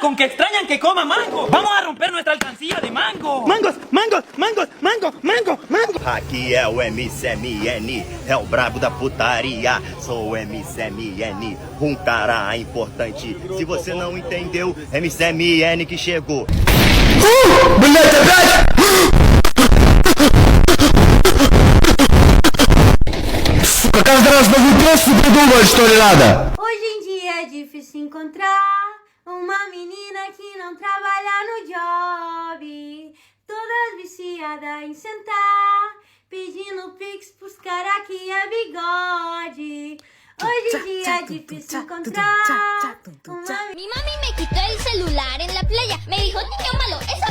con que extrañan que coma mango. Vamos a romper nuestra alcancía de mango. Mangos, mangos, mangos, mango, mango, mango. Aqui é o MCMN, é o brabo da putaria. Sou o MCMN, um cara importante. Se você não entendeu, MCMN que chegou. Блять, опять! Сука, каждый раз новую песню придумывать, что ли, надо? Hoje em dia é difícil encontrar uma menina que não trabalha no job. Todas viciadas em sentar, pedindo pix pros cara que é bigode. Hoje em dia é difícil encontrar uma... Mi mami me quitó el celular en la playa. Me dijo, niño malo, ese